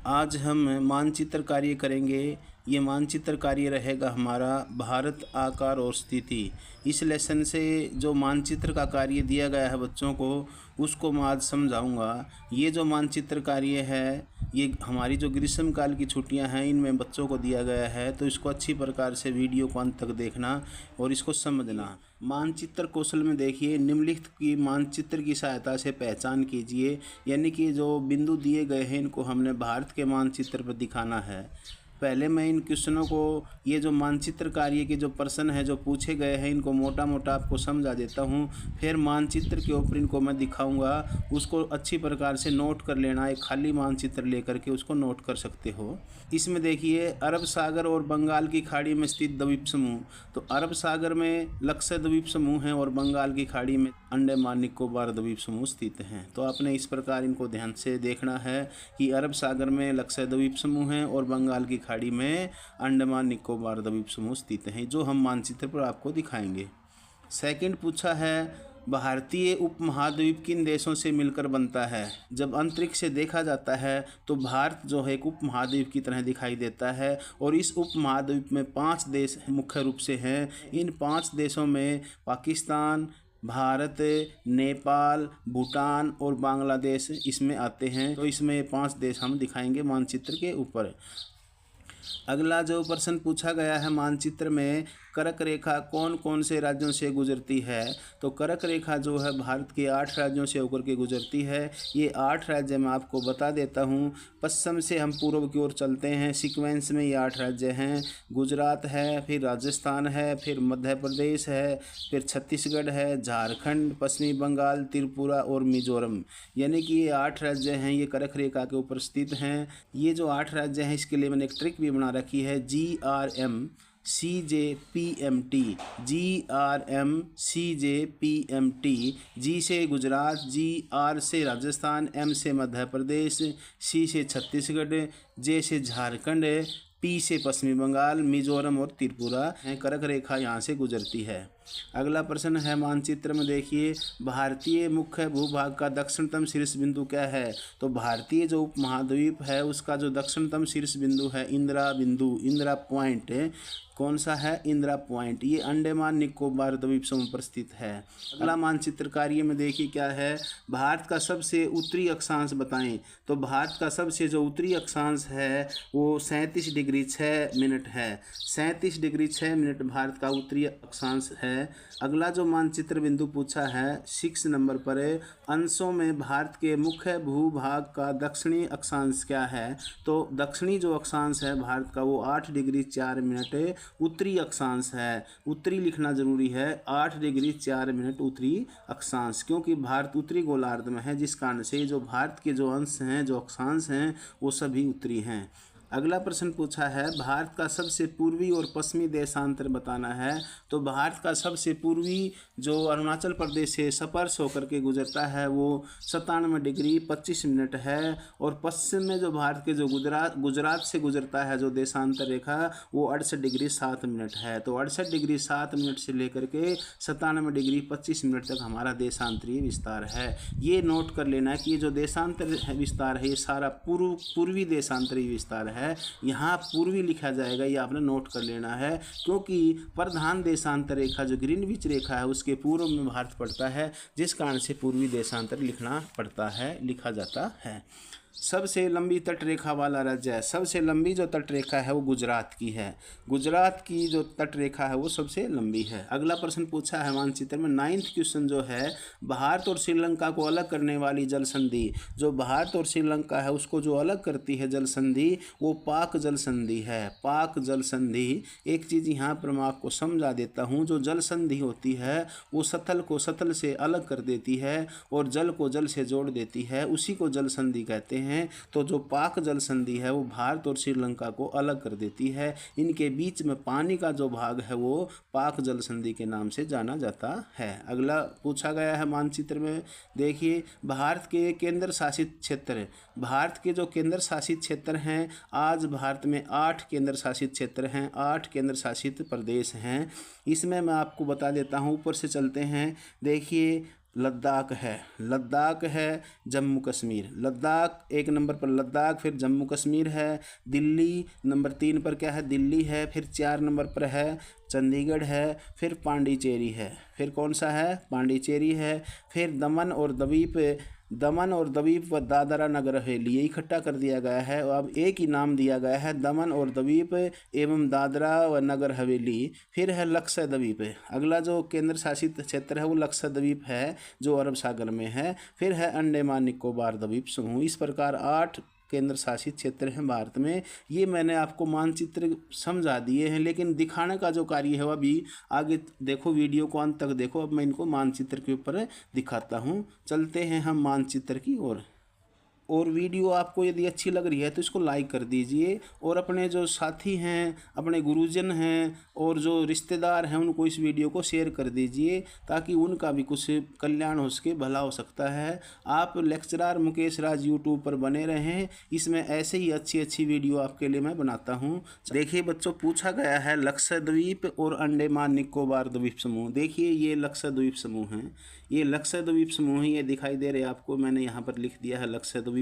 आज हम मानचित्र कार्य करेंगे। ये मानचित्र कार्य रहेगा हमारा भारत आकार और स्थिति। इस लेसन से जो मानचित्र का कार्य दिया गया है बच्चों को, उसको मैं आज समझाऊंगा। ये जो मानचित्र कार्य है, ये हमारी जो ग्रीष्मकाल की छुट्टियां हैं इनमें बच्चों को दिया गया है, तो इसको अच्छी प्रकार से वीडियो को अंत तक देखना और इसको समझना। मानचित्र कौशल में देखिए, निम्नलिखित की मानचित्र की सहायता से पहचान कीजिए। यानी कि जो बिंदु दिए गए हैं इनको हमने भारत के मानचित्र पर दिखाना है। पहले मैं इन क्वेश्चनों को, ये जो मानचित्र कार्य के जो प्रश्न है जो पूछे गए हैं, इनको मोटा मोटा आपको समझा देता हूँ। फिर मानचित्र के ऊपर इनको मैं दिखाऊंगा, उसको अच्छी प्रकार से नोट कर लेना। एक खाली मानचित्र लेकर के उसको नोट कर सकते हो। इसमें देखिए, अरब सागर और बंगाल की खाड़ी में स्थित द्वीप समूह। तो अरब सागर में लक्षद्वीप समूह है और बंगाल की खाड़ी में अंडमान निकोबार द्वीप समूह स्थित हैं। तो आपने इस प्रकार इनको ध्यान से देखना है कि अरब सागर में लक्षद्वीप समूह है और बंगाल की खाड़ी में अंडमान निकोबार द्वीप समूह स्थित हैं, जो हम मानचित्र पर आपको दिखाएंगे। सेकंड पूछा है, भारतीय उपमहाद्वीप किन देशों से मिलकर बनता है। जब अंतरिक्ष से देखा जाता है तो भारत जो है एक उपमहाद्वीप की तरह दिखाई देता है और इस उपमहाद्वीप में 5 देश मुख्य रूप से हैं। इन 5 देशों में पाकिस्तान, भारत, नेपाल, भूटान और बांग्लादेश इसमें आते हैं। तो इसमें 5 देश हम दिखाएंगे मानचित्र के ऊपर। अगला जो प्रश्न पूछा गया है, मानचित्र में कर्क रेखा कौन कौन से राज्यों से गुजरती है। तो कर्क रेखा जो है भारत के 8 राज्यों से होकर के गुजरती है। ये 8 राज्य मैं आपको बता देता हूँ। पश्चिम से हम पूर्व की ओर चलते हैं, सीक्वेंस में ये 8 राज्य हैं। गुजरात है, फिर राजस्थान है, फिर मध्य प्रदेश है, फिर छत्तीसगढ़ है, झारखंड, पश्चिमी बंगाल, त्रिपुरा और मिजोरम। यानी कि ये 8 राज्य हैं, ये कर्क रेखा के ऊपर स्थित हैं। ये जो 8 राज्य हैं, इसके लिए मैंने एक ट्रिक भी बना रखी है, GRMCJPMT। GRMCJPMT। जी से गुजरात, GR से राजस्थान, M से मध्य प्रदेश, C से छत्तीसगढ़, J से झारखंड, P से पश्चिमी बंगाल, मिजोरम और त्रिपुरा है। कर्क रेखा यहाँ से गुजरती है। अगला प्रश्न है, मानचित्र में देखिए, भारतीय मुख्य भूभाग का दक्षिणतम शीर्ष बिंदु क्या है। तो भारतीय जो उपमहाद्वीप है उसका जो दक्षिणतम शीर्ष बिंदु है, इंदिरा बिंदु, इंदिरा पॉइंट। कौन सा है? इंदिरा पॉइंट। ये अंडमान निकोबार द्वीप समूह पर स्थित है। अगला मानचित्र कार्य में देखिए क्या है, भारत का सबसे उत्तरी अक्षांश बताएं। तो भारत का सबसे जो उत्तरी अक्षांश है वो 37 डिग्री 6 मिनट है। 37 डिग्री 6 मिनट भारत का उत्तरी अक्षांश है। अगला जो मानचित्र बिंदु पूछा है 6 नंबर पर, अंशों में भारत के मुख्य भूभाग का दक्षिणी अक्षांश क्या है। तो दक्षिणी जो अक्षांश है भारत का वो 8 डिग्री 4 मिनट उत्तरी अक्षांश है। उत्तरी लिखना जरूरी है, 8 डिग्री 4 मिनट उत्तरी अक्षांश, क्योंकि भारत उत्तरी गोलार्ध में है, जिस कारण से जो भारत के जो अंश हैं, जो अक्षांश हैं, वो सभी उत्तरी हैं। अगला प्रश्न पूछा है, भारत का सबसे पूर्वी और पश्चिमी देशांतर बताना है। तो भारत का सबसे पूर्वी जो अरुणाचल प्रदेश से स्पर्श होकर के गुजरता है वो 97 डिग्री 25 मिनट है। और पश्चिम में जो भारत के जो गुजरात से गुजरता है जो देशांतर रेखा, वो 68 डिग्री 7 मिनट है। तो 68 डिग्री 7 मिनट से लेकर के 97 डिग्री 25 मिनट तक हमारा देशांतरीय विस्तार है। ये नोट कर लेना है कि ये जो देशांतर विस्तार है ये सारा पूर्वी देशांतरीय विस्तार है। यहाँ पूर्वी लिखा जाएगा, ये आपने नोट कर लेना है, क्योंकि प्रधान देशांतर रेखा जो ग्रीनविच रेखा है उसके पूर्व में भारत पड़ता है, जिस कारण से पूर्वी देशांतर लिखना पड़ता है, लिखा जाता है। सबसे लंबी तट रेखा वाला राज्य है, सबसे लंबी जो तट रेखा है वो गुजरात की है। गुजरात की जो तट रेखा है वो सबसे लंबी है। अगला प्रश्न पूछा है मानचित्र में 9th क्वेश्चन जो है, भारत और श्रीलंका को अलग करने वाली जल संधि। जो भारत और श्रीलंका है उसको जो अलग करती है जल संधि, वो पाक जल संधि है। पाक जल संधि। एक चीज़ यहाँ पर मैं आपको समझा देता हूँ, जो जल संधि होती है वो सतल को सतल से अलग कर देती है और जल को जल से जोड़ देती है, उसी को जल संधि कहते हैं। तो जो पाक जल संधि है वो भारत और श्रीलंका को अलग कर देती है। इनके बीच में पानी का जो भाग है वो पाक जल संधि के नाम से जाना जाता है। अगला पूछा गया है मानचित्र में, देखिए, भारत के केंद्र शासित क्षेत्र। भारत के जो केंद्र शासित क्षेत्र हैं, आज भारत में 8 केंद्र शासित क्षेत्र हैं, 8 केंद्र शासित प्रदेश हैं। इसमें मैं आपको बता देता हूँ, ऊपर से चलते हैं। देखिए, लद्दाख है, लद्दाख है, जम्मू कश्मीर, लद्दाख एक नंबर पर लद्दाख, फिर जम्मू कश्मीर है, दिल्ली नंबर 3 पर क्या है, दिल्ली है, फिर 4 नंबर पर है चंडीगढ़ है, फिर पांडिचेरी है, फिर कौन सा है, पांडिचेरी है, फिर दमन और द्वीप व दादरा नगर हवेली, ये इकट्ठा कर दिया गया है और अब एक ही नाम दिया गया है, दमन और द्वीप एवं दादरा व नगर हवेली। फिर है लक्षद्वीप, अगला जो केंद्र शासित क्षेत्र है वो लक्षद्वीप है जो अरब सागर में है। फिर है अंडमान निकोबार द्वीप समूह। इस प्रकार 8 केंद्र शासित क्षेत्र हैं भारत में। ये मैंने आपको मानचित्र समझा दिए हैं, लेकिन दिखाने का जो कार्य है वह भी आगे देखो, वीडियो को अंत तक देखो। अब मैं इनको मानचित्र के ऊपर दिखाता हूँ। चलते हैं हम मानचित्र की ओर। और वीडियो आपको यदि अच्छी लग रही है तो इसको लाइक कर दीजिए और अपने जो साथी हैं, अपने गुरुजन हैं और जो रिश्तेदार हैं उनको इस वीडियो को शेयर कर दीजिए ताकि उनका भी कुछ कल्याण हो सके, भला हो सकता है। आप लेक्चरर मुकेश राज यूट्यूब पर बने रहें, इसमें ऐसे ही अच्छी अच्छी वीडियो आपके लिए मैं बनाता हूँ। देखिए बच्चों, पूछा गया है लक्षद्वीप और अंडमान निकोबार द्वीप समूह। देखिए ये लक्षद्वीप समूह हैं, ये लक्षद्वीप समूह ये दिखाई दे रहे हैं आपको, मैंने यहाँ पर लिख दिया है लक्षद्वीप।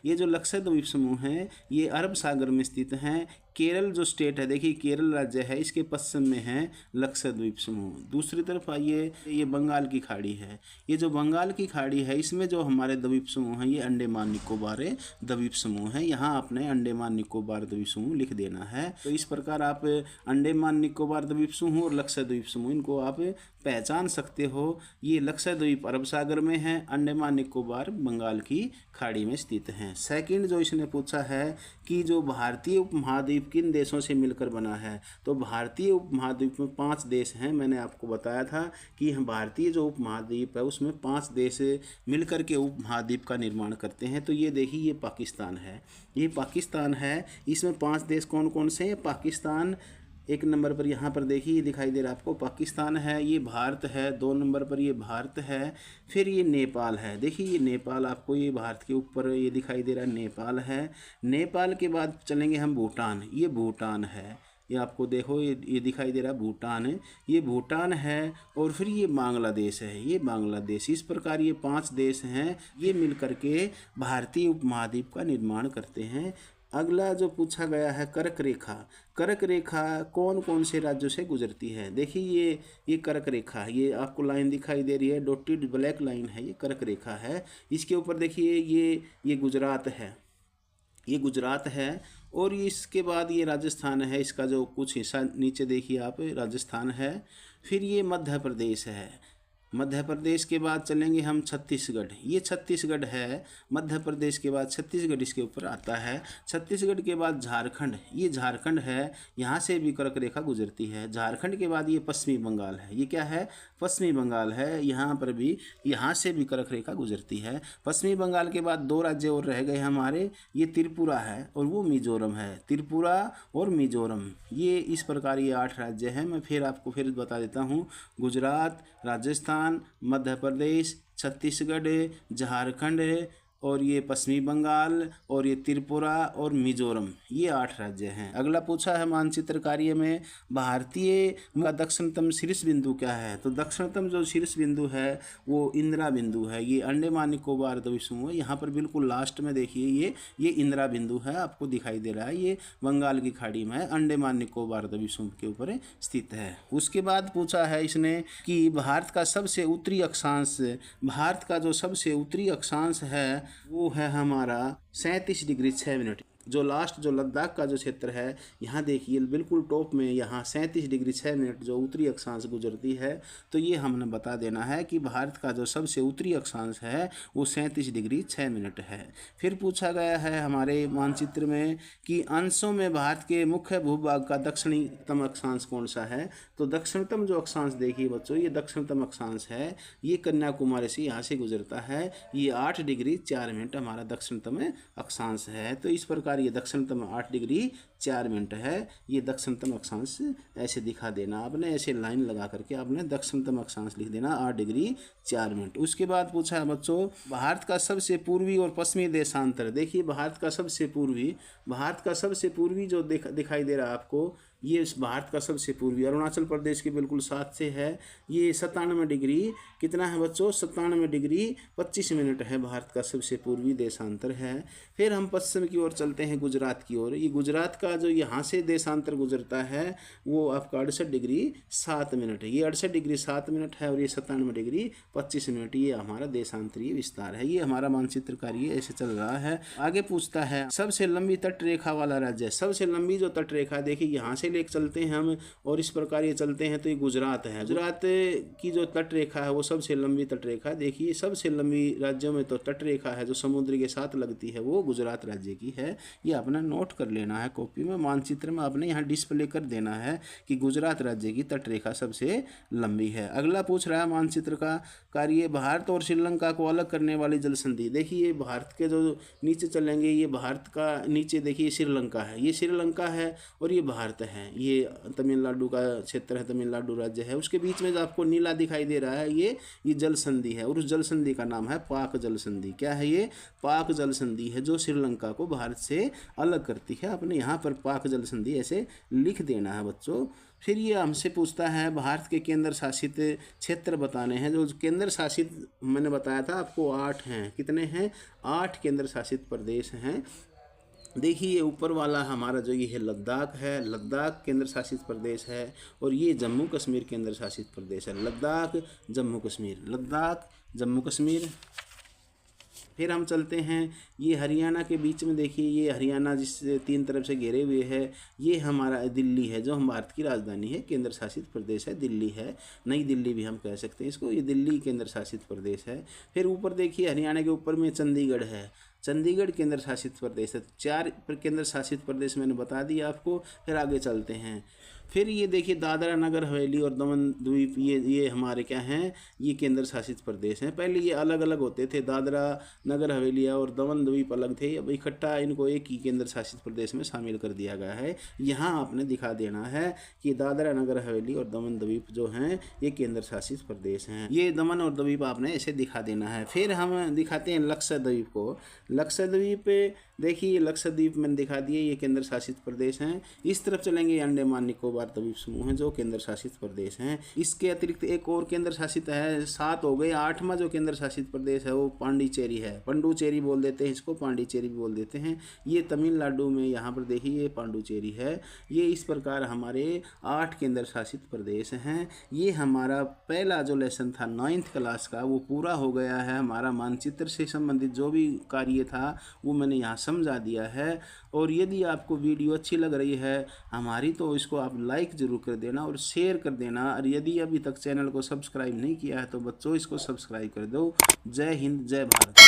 ये जो लक्षद्वीप समूह हैं ये अरब सागर में स्थित हैं। केरल जो स्टेट है, देखिए केरल राज्य है, इसके पश्चिम में है लक्षद्वीप समूह। दूसरी तरफ आइए, ये बंगाल की खाड़ी है। ये जो बंगाल की खाड़ी है इसमें जो हमारे द्वीप समूह हैं ये अंडमान निकोबार द्वीप समूह है। यहाँ आपने अंडमान निकोबार द्वीप समूह लिख देना है। तो इस प्रकार आप अंडमान निकोबार द्वीप समूह और लक्षद्वीप समूह इनको आप पहचान सकते हो। ये लक्षद्वीप अरब सागर में है, अंडमान निकोबार बंगाल की खाड़ी में स्थित हैं। सेकंड जो इसने पूछा है कि जो भारतीय उपमहाद्वीप किन देशों से मिलकर बना है, तो भारतीय उपमहाद्वीप में 5 देश हैं। मैंने आपको बताया था कि भारतीय जो उपमहाद्वीप है उसमें 5 देश मिलकर के उपमहाद्वीप का निर्माण करते हैं। तो ये देखिए ये पाकिस्तान है, ये पाकिस्तान है। इसमें 5 देश कौन कौन से हैं? पाकिस्तान एक नंबर पर, यहाँ पर देखिए ये दिखाई दे रहा है आपको, पाकिस्तान है। ये भारत है 2 नंबर पर, ये भारत है। फिर ये नेपाल है, देखिए ये नेपाल आपको, ये भारत के ऊपर ये दिखाई दे रहा है, नेपाल है। नेपाल के बाद चलेंगे हम भूटान, ये भूटान है। ये आपको देखो ये दिखाई दे रहा है भूटान है, ये भूटान है। और फिर ये बांग्लादेश है, ये बांग्लादेश। इस प्रकार ये 5 देश हैं, ये मिलकर के भारतीय उपमहाद्वीप का निर्माण करते हैं। अगला जो पूछा गया है कर्क रेखा, कर्क रेखा कौन कौन से राज्यों से गुजरती है? देखिए ये कर्क रेखा, ये आपको लाइन दिखाई दे रही है, डॉटेड ब्लैक लाइन है, ये कर्क रेखा है। इसके ऊपर देखिए ये गुजरात है, ये गुजरात है। और इसके बाद ये राजस्थान है, इसका जो कुछ हिस्सा नीचे देखिए आप, राजस्थान है। फिर ये मध्य प्रदेश है, मध्य प्रदेश के बाद चलेंगे हम छत्तीसगढ़, ये छत्तीसगढ़ है। मध्य प्रदेश के बाद छत्तीसगढ़ इसके ऊपर आता है। छत्तीसगढ़ के बाद झारखंड, ये झारखंड है, यहाँ से भी कर्क रेखा गुजरती है। झारखंड के बाद ये पश्चिमी बंगाल है, ये क्या है? पश्चिमी बंगाल है। यहाँ पर भी, यहाँ से भी कर्क रेखा गुजरती है। पश्चिमी बंगाल के बाद 2 राज्य और रह गए हमारे, ये त्रिपुरा है और वो मिजोरम है। त्रिपुरा और मिजोरम, ये इस प्रकार ये 8 राज्य हैं। मैं फिर आपको फिर बता देता हूँ, गुजरात, राजस्थान, मध्य प्रदेश, छत्तीसगढ़, झारखंड और ये पश्चिमी बंगाल और ये त्रिपुरा और मिजोरम, ये 8 राज्य हैं। अगला पूछा है मानचित्र कार्य में भारतीय का दक्षिणतम शीर्ष बिंदु क्या है? तो दक्षिणतम जो शीर्ष बिंदु है वो इंदिरा बिंदु है। ये अंडमान निकोबार द्वीप समूह है, यहाँ पर बिल्कुल लास्ट में देखिए ये इंदिरा बिंदु है, आपको दिखाई दे रहा है। ये बंगाल की खाड़ी में है, अंडमान निकोबार द्वीप समूह के ऊपर स्थित है। उसके बाद पूछा है इसने कि भारत का सबसे उत्तरी अक्षांश, भारत का जो सबसे उत्तरी अक्षांश है वो है हमारा 37 डिग्री 6 मिनट। जो लास्ट जो लद्दाख का जो क्षेत्र है, यहाँ देखिए बिल्कुल टॉप में, यहाँ 37 डिग्री 6 मिनट जो उत्तरी अक्षांश गुजरती है। तो ये हमने बता देना है कि भारत का जो सबसे उत्तरी अक्षांश है वो 37 डिग्री 6 मिनट है। फिर पूछा गया है हमारे मानचित्र में कि अंशों में भारत के मुख्य भूभाग का दक्षिणतम अक्षांश कौन सा है? तो दक्षिणतम जो अक्षांश देखिए बच्चों, ये दक्षिणतम अक्षांश है, ये कन्याकुमारी से यहाँ से गुजरता है। ये 8 डिग्री 4 मिनट हमारा दक्षिणतम अक्षांश है। तो इस प्रकार ये दक्षिणतम 8 डिग्री 4 मिनट है। ये दक्षिणतम अक्षांश ऐसे दिखा देना आपने, ऐसे लाइन लगा करके आपने दक्षिणतम अक्षांश लिख देना 8 डिग्री 4 मिनट। उसके बाद पूछा है बच्चों भारत का सबसे पूर्वी और पश्चिमी देशांतर। देखिए भारत का सबसे पूर्वी जो दिखाई दे रहा है आपको, ये इस भारत का सबसे पूर्वी, अरुणाचल प्रदेश के बिल्कुल साथ से है। ये 97 डिग्री कितना है बच्चों, 97 डिग्री 25 मिनट है, भारत का सबसे पूर्वी देशांतर है। फिर हम पश्चिम की ओर चलते हैं, गुजरात की ओर। ये गुजरात का जो यहाँ से देशांतर गुजरता है वो आपका 68 डिग्री 7 मिनट है। ये 68 डिग्री 7 मिनट है और ये 97 डिग्री 25 मिनट, ये हमारा देशांतरीय विस्तार है। ये हमारा मानचित्र कार्य ऐसे चल रहा है। आगे पूछता है सबसे लंबी तट रेखा वाला राज्य। सबसे लंबी जो तट रेखा, देखिए यहाँ से लेकर चलते हैं हम और इस प्रकार ये चलते हैं तो ये गुजरात है। गुजरात की जो तट रेखा है वो सबसे लंबी तट रेखा। देखिए सबसे लंबी राज्यों में तो तट रेखा है जो समुद्र के साथ लगती है, वो गुजरात राज्य की है। ये अपना नोट कर लेना है कॉपी में, मानचित्र में आपने यहाँ डिस्प्ले कर देना है कि गुजरात राज्य की तट रेखा सबसे लंबी है। अगला पूछ रहा है मानचित्र का कार्य, भारत और श्रीलंका को अलग करने वाली जल संधि। देखिए ये भारत के जो नीचे चलेंगे, ये भारत का नीचे देखिए श्रीलंका है, ये श्रीलंका है और ये भारत है। ये तमिलनाडु का क्षेत्र है, तमिलनाडु राज्य है। उसके बीच में जो आपको नीला दिखाई दे रहा है ये जल संधि है और उस जल संधि का नाम है पाक जल संधि। क्या है ये? पाक जल संधि है जो श्रीलंका को भारत से अलग करती है। आपने यहाँ पर पाक जल संधि ऐसे लिख देना है बच्चों। फिर ये हमसे पूछता है भारत के केंद्र शासित क्षेत्र बताने हैं। जो केंद्र शासित मैंने बताया था आपको 8 हैं। कितने हैं? 8 केंद्र शासित प्रदेश हैं। देखिए ये ऊपर वाला हमारा जो ये है लद्दाख है, लद्दाख केंद्र शासित प्रदेश है और ये जम्मू कश्मीर केंद्र शासित प्रदेश है। लद्दाख जम्मू कश्मीर, लद्दाख जम्मू कश्मीर। फिर हम चलते हैं ये हरियाणा के बीच में, देखिए ये हरियाणा जिस 3 तरफ से घेरे हुए है, ये हमारा दिल्ली है जो हम भारत की राजधानी है, केंद्र शासित प्रदेश है, दिल्ली है। नई दिल्ली भी हम कह सकते हैं इसको, ये दिल्ली केंद्र शासित प्रदेश है। फिर ऊपर देखिए हरियाणा के ऊपर में चंडीगढ़ है, चंडीगढ़ केंद्र शासित प्रदेश है। 4 केंद्र शासित प्रदेश मैंने बता दिया आपको। फिर आगे चलते हैं। फिर ये देखिए दादरा नगर हवेली और दमन द्वीप, ये हमारे क्या हैं? ये केंद्र शासित प्रदेश हैं। पहले ये अलग अलग होते थे, दादरा नगर हवेली और दमन द्वीप अलग थे, अब इकट्ठा इनको एक ही केंद्र शासित प्रदेश में शामिल कर दिया गया है। यहाँ आपने दिखा देना है कि दादरा नगर हवेली और दमन द्वीप जो हैं ये केंद्र शासित प्रदेश हैं। ये दमन और द्वीप आपने ऐसे दिखा देना है। फिर हम दिखाते हैं लक्षद्वीप को। लक्षद्वीप देखिए, लक्षद्वीप मैंने दिखा दिए, ये केंद्र शासित प्रदेश हैं। इस तरफ चलेंगे अंडमान निकोबार द्वीप समूह हैं जो केंद्र शासित प्रदेश हैं। इसके अतिरिक्त एक और केंद्र शासित है, 7 हो गए। 8वां जो केंद्र शासित प्रदेश है वो पांडिचेरी है, पंडुचेरी बोल देते हैं इसको, पांडिचेरी भी बोल देते हैं। ये तमिलनाडु में, यहाँ पर देखिए ये पांडुचेरी है। ये इस प्रकार हमारे 8 केंद्र शासित प्रदेश हैं। ये हमारा पहला जो लेसन था 9th क्लास का वो पूरा हो गया है। हमारा मानचित्र से संबंधित जो भी कार्य था वो मैंने यहाँ समझा दिया है। और यदि आपको वीडियो अच्छी लग रही है हमारी तो इसको आप लाइक ज़रूर कर देना और शेयर कर देना। और यदि अभी तक चैनल को सब्सक्राइब नहीं किया है तो बच्चों इसको सब्सक्राइब कर दो। जय हिंद, जय भारत।